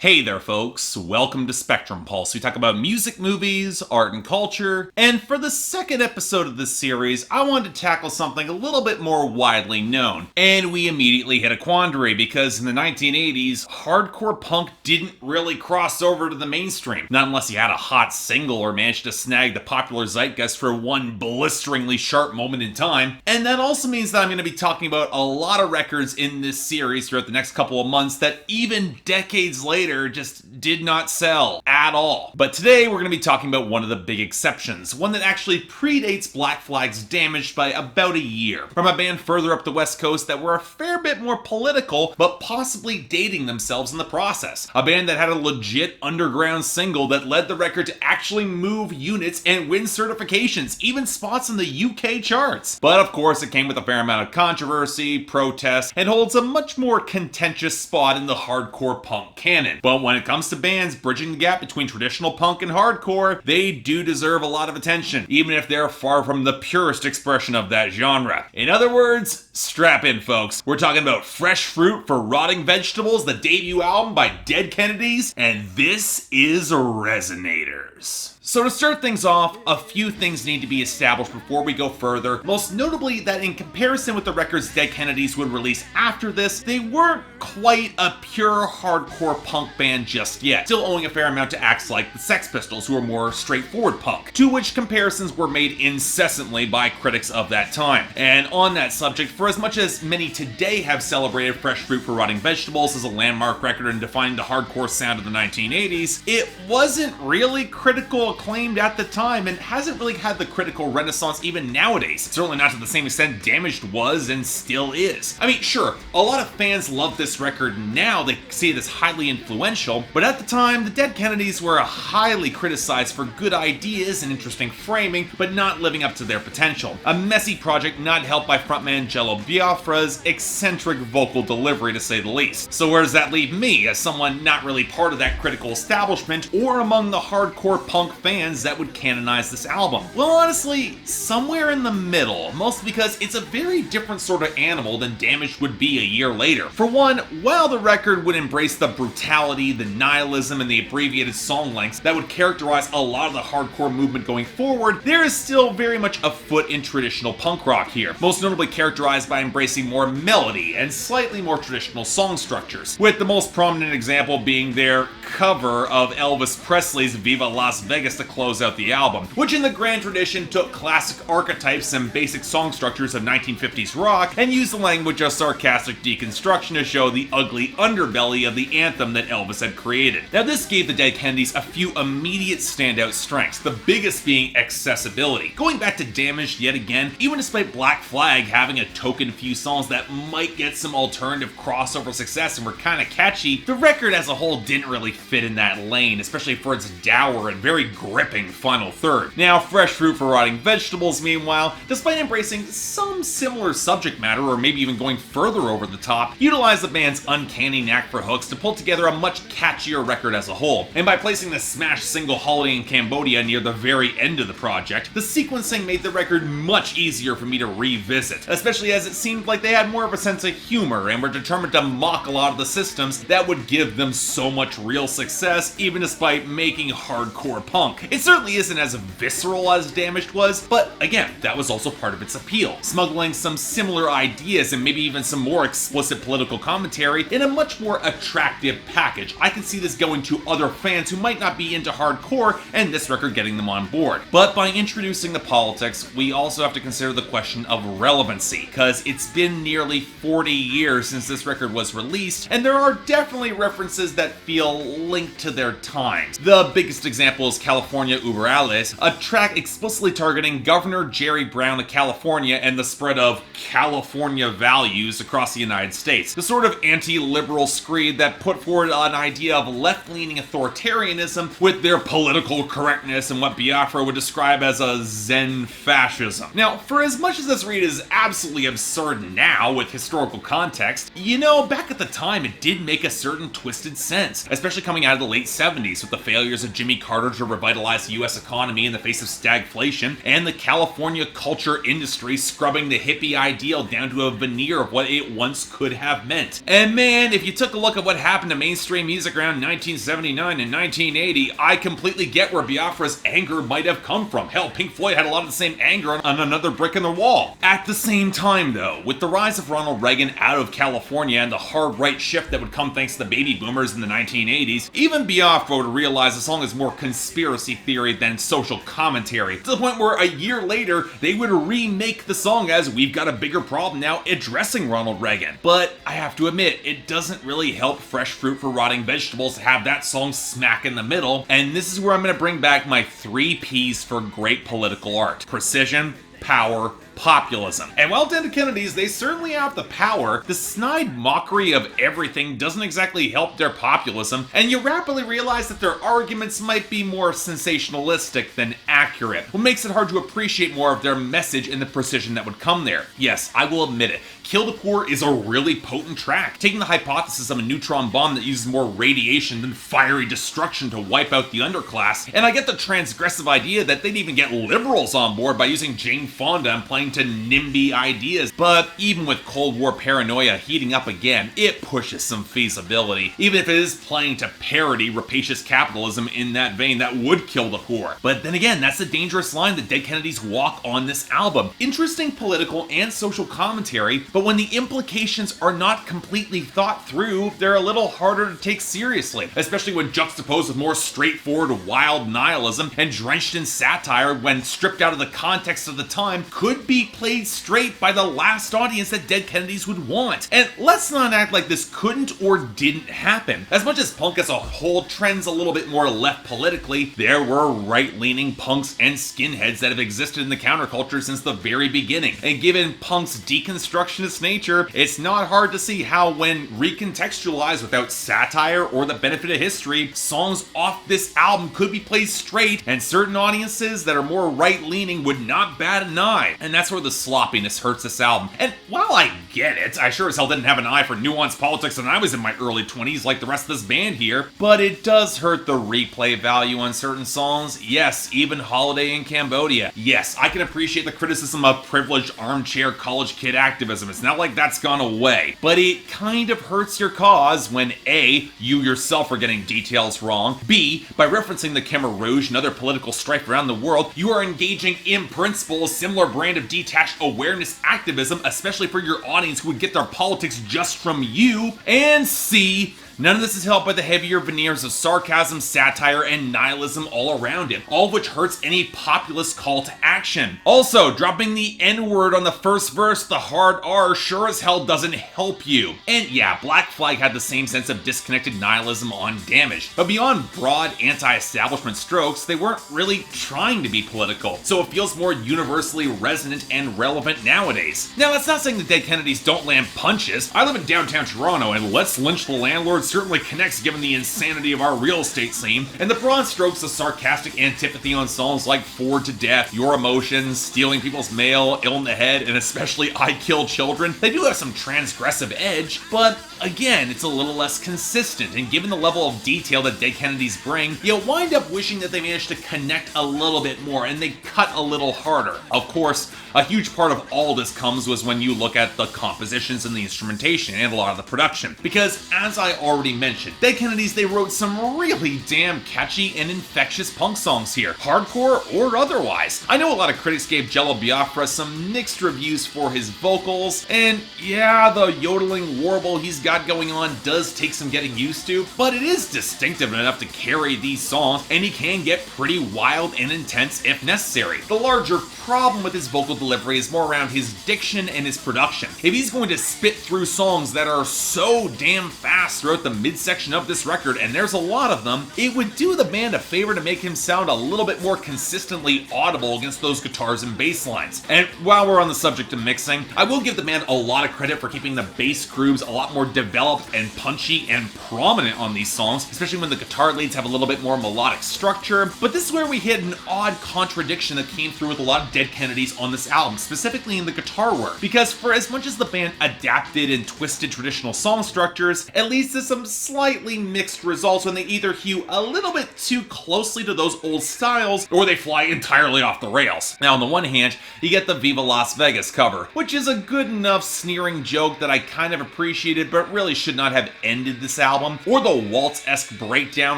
Hey there folks, welcome to Spectrum Pulse. We talk about music, movies, art and culture, and for the second episode of this series, I wanted to tackle something a little bit more widely known. And we immediately hit a quandary because in the 1980s, hardcore punk didn't really cross over to the mainstream. Not unless you had a hot single or managed to snag the popular zeitgeist for one blisteringly sharp moment in time. And that also means that I'm going to be talking about a lot of records in this series throughout the next couple of months that even decades later just did not sell at all. But today we're going to be talking about one of the big exceptions, one that actually predates Black Flag's Damaged by about a year, from a band further up the West Coast that were a fair bit more political, but possibly dating themselves in the process. A band that had a legit underground single that led the record to actually move units and win certifications, even spots in the UK charts. But of course it came with a fair amount of controversy, protest, and holds a much more contentious spot in the hardcore punk canon. But when it comes to bands bridging the gap between traditional punk and hardcore, they do deserve a lot of attention, even if they're far from the purest expression of that genre. In other words, strap in folks. We're talking about Fresh Fruit for Rotting Vegetables, the debut album by Dead Kennedys, and this is Resonators. So to start things off, a few things need to be established before we go further, most notably that in comparison with the records Dead Kennedys would release after this, they weren't quite a pure hardcore punk band just yet, still owing a fair amount to acts like the Sex Pistols, who are more straightforward punk, to which comparisons were made incessantly by critics of that time. And on that subject, for as much as many today have celebrated Fresh Fruit for Rotting Vegetables as a landmark record in defining the hardcore sound of the 1980s, it wasn't really critical acclaimed at the time and hasn't really had the critical renaissance even nowadays. Certainly not to the same extent Damaged was and still is. I mean, sure, a lot of fans love this record now, they see it as highly influential, but at the time, the Dead Kennedys were highly criticized for good ideas and interesting framing, but not living up to their potential. A messy project not helped by frontman Jello Biafra's eccentric vocal delivery, to say the least. So where does that leave me, as someone not really part of that critical establishment, or among the hardcore punk fans that would canonize this album? Well, honestly, somewhere in the middle, mostly because it's a very different sort of animal than Damaged would be a year later. For one, while the record would embrace the brutality, the nihilism, and the abbreviated song lengths that would characterize a lot of the hardcore movement going forward, there is still very much a foot in traditional punk rock here, most notably characterized by embracing more melody and slightly more traditional song structures, with the most prominent example being their cover of Elvis Presley's Viva Las Vegas to close out the album, which in the grand tradition took classic archetypes and basic song structures of 1950s rock and used the language of sarcastic deconstruction to show the ugly underbelly of the anthem that Elvis had created. Now this gave the Dead Kennedys a few immediate standout strengths, the biggest being accessibility. Going back to Damaged yet again, even despite Black Flag having a token few songs that might get some alternative crossover success and were kinda catchy, the record as a whole didn't really fit in that lane, especially for its dour and very gripping final third. Now, Fresh Fruit for Rotting Vegetables, meanwhile, despite embracing some similar subject matter, or maybe even going further over the top, utilized the band's uncanny knack for hooks to pull together a much catchier record as a whole. And by placing the smash single Holiday in Cambodia near the very end of the project, the sequencing made the record much easier for me to revisit, especially as it seemed like they had more of a sense of humor and were determined to mock a lot of the systems that would give them so much real success, even despite making hardcore punk. It certainly isn't as visceral as Damaged was, but again, that was also part of its appeal, smuggling some similar ideas and maybe even some more explicit political commentary in a much more attractive package. I can see this going to other fans who might not be into hardcore, and this record getting them on board. But by introducing the politics, we also have to consider the question of relevancy, because it's been nearly 40 years since this record was released, and there are definitely references that feel linked to their times. The biggest example is California Uber Alles, a track explicitly targeting Governor Jerry Brown of California and the spread of California values across the United States. The sort of anti-liberal screed that put forward an idea of left-leaning authoritarianism with their political correctness and what Biafra would describe as a Zen fascism. Now, for as much as this read is absolutely absurd now with historical context, you know, back at the time it did make a certain twisted sense, especially coming out of the late 70s with the failures of Jimmy Carter to revitalize the US economy in the face of stagflation, and the California culture industry scrubbing the hippie ideal down to a veneer of what it once could have meant. And man, if you took a look at what happened to mainstream music around 1979 and 1980, I completely get where Biafra's anger might have come from. Hell, Pink Floyd had a lot of the same anger on Another Brick in the Wall. At the same time though, with the rise of Ronald Reagan out of California and the hard right shift that would come thanks to the baby boomers in the 1980s, even Biafra would realize the song is more conspiracy theory than social commentary, to the point where a year later, they would remake the song as We've Got a Bigger Problem Now, addressing Ronald Reagan. But I have to admit, it doesn't really help Fresh Fruit for Rotting Vegetables to have that song smack in the middle, and this is where I'm going to bring back my 3 Ps for great political art: precision, power, populism. And while Dead Kennedys, they certainly have the power, the snide mockery of everything doesn't exactly help their populism, and you rapidly realize that their arguments might be more sensationalistic than accurate, what makes it hard to appreciate more of their message and the precision that would come there. Yes, I will admit it, Kill the Poor is a really potent track, taking the hypothesis of a neutron bomb that uses more radiation than fiery destruction to wipe out the underclass, and I get the transgressive idea that they'd even get liberals on board by using Jane Fonda and playing to NIMBY ideas, but even with Cold War paranoia heating up again, it pushes some feasibility, even if it is playing to parody rapacious capitalism in that vein that would kill the poor. But then again, that's a dangerous line that Dead Kennedys walk on this album. Interesting political and social commentary, but when the implications are not completely thought through, they're a little harder to take seriously, especially when juxtaposed with more straightforward wild nihilism and drenched in satire when stripped out of the context of the time could be played straight by the last audience that Dead Kennedys would want. And let's not act like this couldn't or didn't happen. As much as punk as a whole trends a little bit more left politically, there were right-leaning punks and skinheads that have existed in the counterculture since the very beginning. And given punk's deconstructionist nature, it's not hard to see how, when recontextualized without satire or the benefit of history, songs off this album could be played straight, and certain audiences that are more right-leaning would not bat an eye. And that's where the sloppiness hurts this album. And while I get it, I sure as hell didn't have an eye for nuanced politics when I was in my early 20s like the rest of this band here, but it does hurt the replay value on certain songs. Yes, even Holiday in Cambodia. Yes, I can appreciate the criticism of privileged armchair college kid activism. It's not like that's gone away, but it kind of hurts your cause when A, you yourself are getting details wrong, B, by referencing the Khmer Rouge and other political strife around the world, you are engaging in principle a similar brand of detached awareness activism, especially for your audience who would get their politics just from you, and C, none of this is helped by the heavier veneers of sarcasm, satire, and nihilism all around it, all of which hurts any populist call to action. Also, dropping the N-word on the first verse, the hard R, sure as hell doesn't help you. And yeah, Black Flag had the same sense of disconnected nihilism on Damaged, but beyond broad anti-establishment strokes, they weren't really trying to be political, so it feels more universally resonant and relevant nowadays. Now, that's not saying the Dead Kennedys don't land punches. I live in downtown Toronto, and Let's Lynch the Landlord certainly connects given the insanity of our real estate scene, and the broad strokes of sarcastic antipathy on songs like Forward to Death, Your Emotions, Stealing People's Mail, Ill in the Head, and especially I Kill Children, they do have some transgressive edge, but again, it's a little less consistent, and given the level of detail that Dead Kennedys bring, you wind up wishing that they managed to connect a little bit more, and they cut a little harder. Of course, a huge part of all this comes was when you look at the compositions and the instrumentation and a lot of the production, because as I already mentioned, Dead Kennedys, they wrote some really damn catchy and infectious punk songs here, hardcore or otherwise. I know a lot of critics gave Jello Biafra some mixed reviews for his vocals, and yeah, the yodeling warble he's got going on does take some getting used to, but it is distinctive enough to carry these songs, and he can get pretty wild and intense if necessary. The larger problem with his vocal delivery is more around his diction and his production. If he's going to spit through songs that are so damn fast throughout the midsection of this record, and there's a lot of them, it would do the band a favor to make him sound a little bit more consistently audible against those guitars and bass lines. And while we're on the subject of mixing, I will give the band a lot of credit for keeping the bass grooves a lot more developed and punchy and prominent on these songs, especially when the guitar leads have a little bit more melodic structure. But this is where we hit an odd contradiction that came through with a lot of Dead Kennedys on this album, specifically in the guitar work, because for as much as the band adapted and twisted traditional song structures, at least this some slightly mixed results when they either hew a little bit too closely to those old styles, or they fly entirely off the rails. Now, on the one hand, you get the Viva Las Vegas cover, which is a good enough sneering joke that I kind of appreciated, but really should not have ended this album, or the waltz-esque breakdown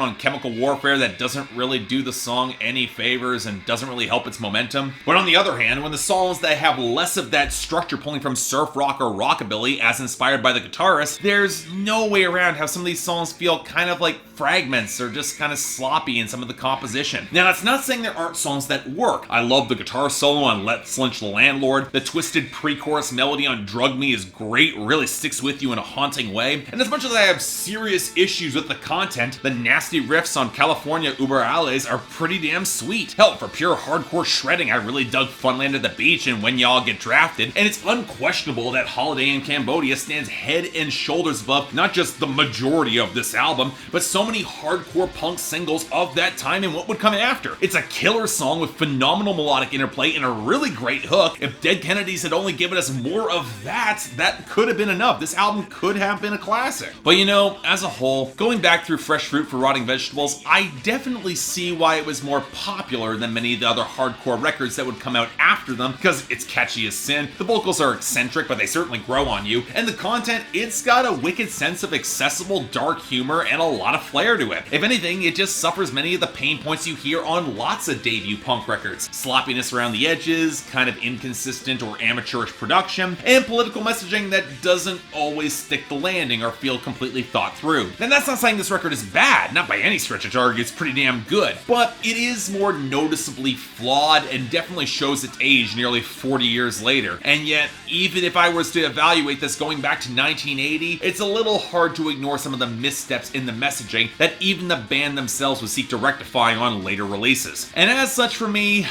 on Chemical Warfare that doesn't really do the song any favors and doesn't really help its momentum. But on the other hand, when the songs that have less of that structure pulling from surf rock or rockabilly as inspired by the guitarist, there's no way around how some of these songs feel kind of like fragments or just kind of sloppy in some of the composition. Now, that's not saying there aren't songs that work. I love the guitar solo on Let's Lynch the Landlord. The twisted pre-chorus melody on Drug Me is great, really sticks with you in a haunting way. And as much as I have serious issues with the content, the nasty riffs on California Uber Alles are pretty damn sweet. Hell, for pure hardcore shredding, I really dug Funland at the Beach and When Y'all Get Drafted, and it's unquestionable that Holiday in Cambodia stands head and shoulders above not just the majority of this album, but so many hardcore punk singles of that time and what would come after. It's a killer song with phenomenal melodic interplay and a really great hook. If Dead Kennedys had only given us more of that could have been enough. This album could have been a classic. But you know, as a whole, going back through Fresh Fruit for Rotting Vegetables, I definitely see why it was more popular than many of the other hardcore records that would come out after them, because it's catchy as sin, the vocals are eccentric, but they certainly grow on you, and the content, it's got a wicked sense of accessible dark humor and a lot of flair to it. If anything, it just suffers many of the pain points you hear on lots of debut punk records. Sloppiness around the edges, kind of inconsistent or amateurish production, and political messaging that doesn't always stick the landing or feel completely thought through. And that's not saying this record is bad, not by any stretch. I'd argue it's pretty damn good, but it is more noticeably flawed and definitely shows its age nearly 40 years later. And yet, even if I was to evaluate this going back to 1980, it's a little hard to ignore some of the missteps in the messaging that even the band themselves would seek to rectify on later releases. And as such, for me,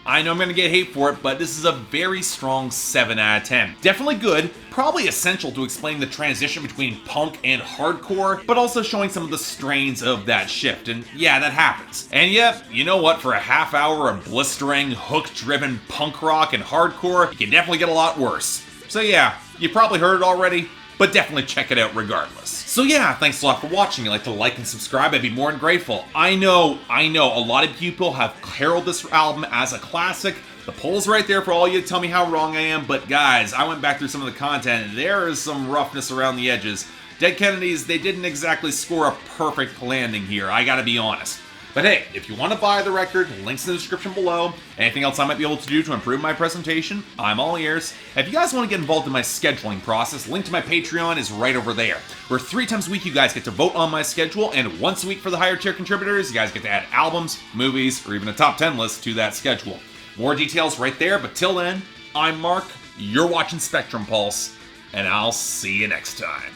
I know I'm going to get hate for it, but this is a very strong 7 out of 10. Definitely good, probably essential to explain the transition between punk and hardcore, but also showing some of the strains of that shift, and yeah, that happens. And yet, you know what, for a half hour of blistering, hook-driven punk rock and hardcore, you can definitely get a lot worse. So yeah, you probably heard it already, but definitely check it out regardless. So yeah, thanks a lot for watching. If you'd like to like and subscribe, I'd be more than grateful. I know, a lot of people have heralded this album as a classic. The poll's right there for all you to tell me how wrong I am, but guys, I went back through some of the content, and there is some roughness around the edges. Dead Kennedys, they didn't exactly score a perfect landing here, I gotta be honest. But hey, if you want to buy the record, links in the description below. Anything else I might be able to do to improve my presentation, I'm all ears. If you guys want to get involved in my scheduling process, link to my Patreon is right over there, where 3 times a week you guys get to vote on my schedule, and once a week for the higher tier contributors, you guys get to add albums, movies, or even a top 10 list to that schedule. More details right there, but till then, I'm Mark, you're watching Spectrum Pulse, and I'll see you next time.